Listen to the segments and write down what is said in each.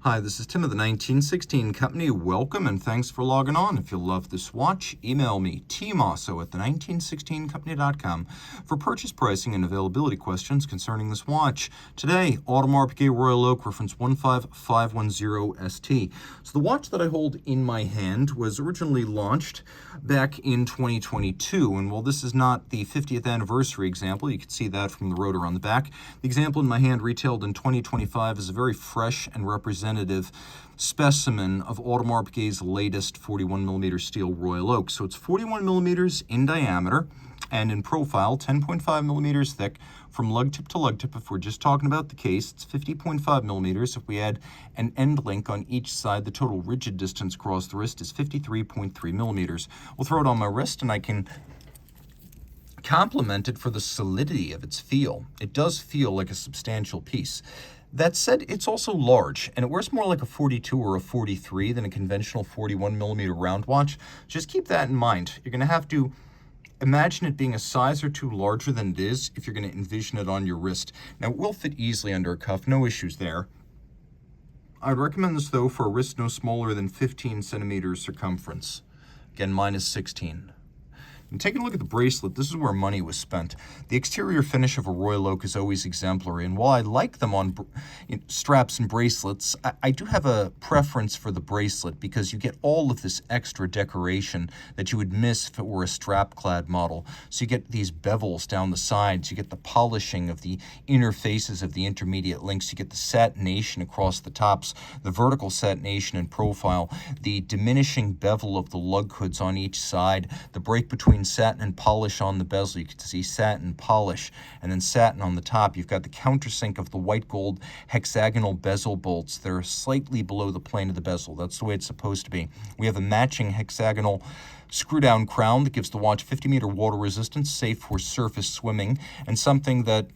Hi, this is Tim of the 1916 Company. Welcome and thanks for logging on. If you love this watch, email me, Team Mosso at the1916company.com for purchase pricing and availability questions concerning this watch. Today, Audemars Piguet Royal Oak, reference 15510ST. So the watch that I hold in my hand was originally launched back in 2022, and while this is not the 50th anniversary example, you can see that from the rotor on the back. The example in my hand retailed in 2025 is a very fresh and representative specimen of Audemars Piguet's latest 41mm steel Royal Oak. So it's 41mm in diameter and in profile 10.5mm thick from lug tip to lug tip. If we're just talking about the case, it's 50.5mm. If we add an end link on each side, the total rigid distance across the wrist is 53.3mm. We'll throw it on my wrist and I can compliment it for the solidity of its feel. It does feel like a substantial piece. That said, it's also large, and it wears more like a 42 or a 43 than a conventional 41mm round watch. Just keep that in mind. You're going to have to imagine it being a size or two larger than it is if you're going to envision it on your wrist. Now, it will fit easily under a cuff, no issues there. I'd recommend this, though, for a wrist no smaller than 15 centimeters circumference. Again, mine is 16. And taking a look at the bracelet, this is where money was spent. The exterior finish of a Royal Oak is always exemplary, and while I like them on straps and bracelets, I do have a preference for the bracelet because you get all of this extra decoration that you would miss if it were a strap-clad model. So you get these bevels down the sides, you get the polishing of the inner faces of the intermediate links, you get the satination across the tops, the vertical satination in profile, the diminishing bevel of the lug hoods on each side, the break between satin and polish on the bezel. You can see satin polish and then satin on the top. You've got the countersink of the white gold hexagonal bezel bolts that are slightly below the plane of the bezel. That's the way it's supposed to be. We have a matching hexagonal screw-down crown that gives the watch 50-meter water resistance, safe for surface swimming, and something that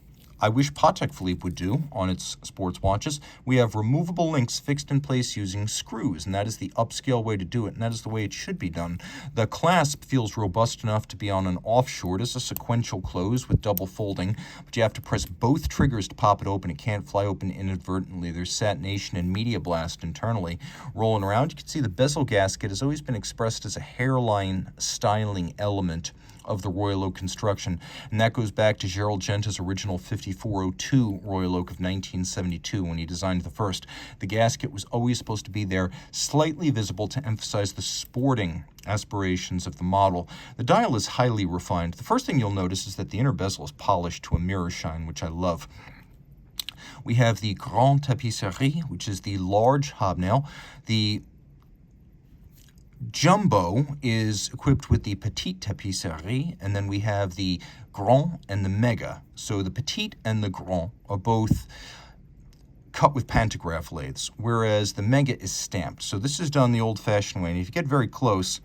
I wish Patek Philippe would do on its sports watches. We have removable links fixed in place using screws, and that is the upscale way to do it, and that is the way it should be done. The clasp feels robust enough to be on an offshore. It is a sequential close with double folding, but you have to press both triggers to pop it open. It can't fly open inadvertently. There's satination and media blast internally. Rolling around, you can see the bezel gasket has always been expressed as a hairline styling element of the Royal Oak construction, and that goes back to Gerald Genta's original 5402 Royal Oak of 1972 when he designed the first. The gasket was always supposed to be there, slightly visible to emphasize the sporting aspirations of the model. The dial is highly refined. The first thing you'll notice is that the inner bezel is polished to a mirror shine, which I love. We have the Grande Tapisserie, which is the large hobnail. The Jumbo is equipped with the Petite Tapisserie, and then we have the Grand and the Mega. So the Petite and the Grand are both cut with pantograph lathes, whereas the Mega is stamped. So this is done the old-fashioned way, and if you get very close,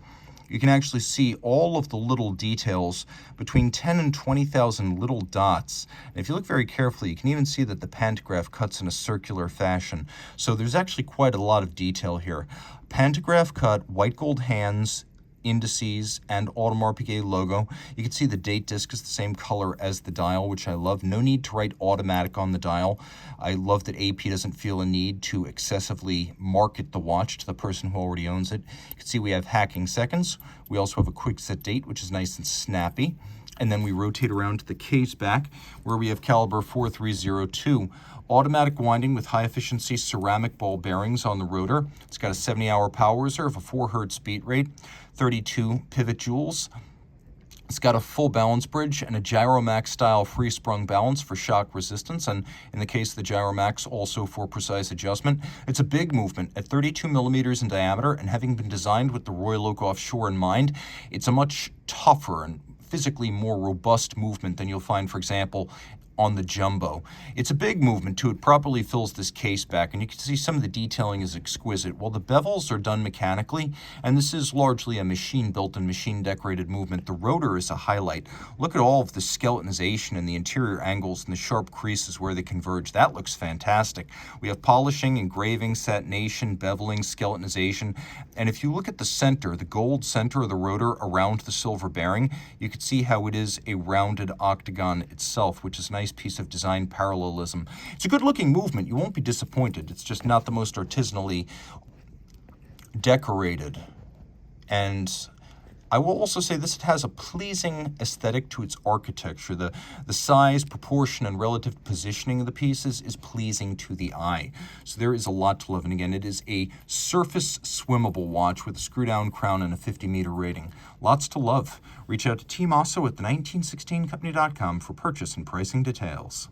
you can actually see all of the little details, between 10 and 20,000 little dots. And if you look very carefully, you can even see that the pantograph cuts in a circular fashion. So there's actually quite a lot of detail here. Pantograph cut, white gold hands, indices, and Audemars Piguet logo. You can see the date disc is the same color as the dial, which I love. No need to write automatic on the dial. I love that AP doesn't feel a need to excessively market the watch to the person who already owns it. You can see we have hacking seconds. We also have a quick set date, which is nice and snappy. And then we rotate around to the case back, where we have caliber 4302. Automatic winding with high-efficiency ceramic ball bearings on the rotor. It's got a 70-hour power reserve, a 4 Hz beat rate, 32 pivot jewels. It's got a full balance bridge and a Gyromax-style free-sprung balance for shock resistance, and in the case of the Gyromax, also for precise adjustment. It's a big movement at 32 millimeters in diameter, and having been designed with the Royal Oak offshore in mind, it's a much tougher and physically more robust movement than you'll find, for example, on the Jumbo. It's a big movement too. It properly fills this case back, and you can see some of the detailing is exquisite. While the bevels are done mechanically, and this is largely a machine-built and machine-decorated movement, the rotor is a highlight. Look at all of the skeletonization and the interior angles and the sharp creases where they converge. That looks fantastic. We have polishing, engraving, satination, beveling, skeletonization, and if you look at the center, the gold center of the rotor around the silver bearing, you can see how it is a rounded octagon itself, which is nice nice piece of design parallelism. It's a good-looking movement. You won't be disappointed. It's just not the most artisanally decorated. And I will also say this, it has a pleasing aesthetic to its architecture. The size, proportion, and relative positioning of the pieces is pleasing to the eye. So there is a lot to love. And again, it is a surface swimmable watch with a screw-down crown and a 50-meter rating. Lots to love. Reach out to Team Mosso at the 1916company.com for purchase and pricing details.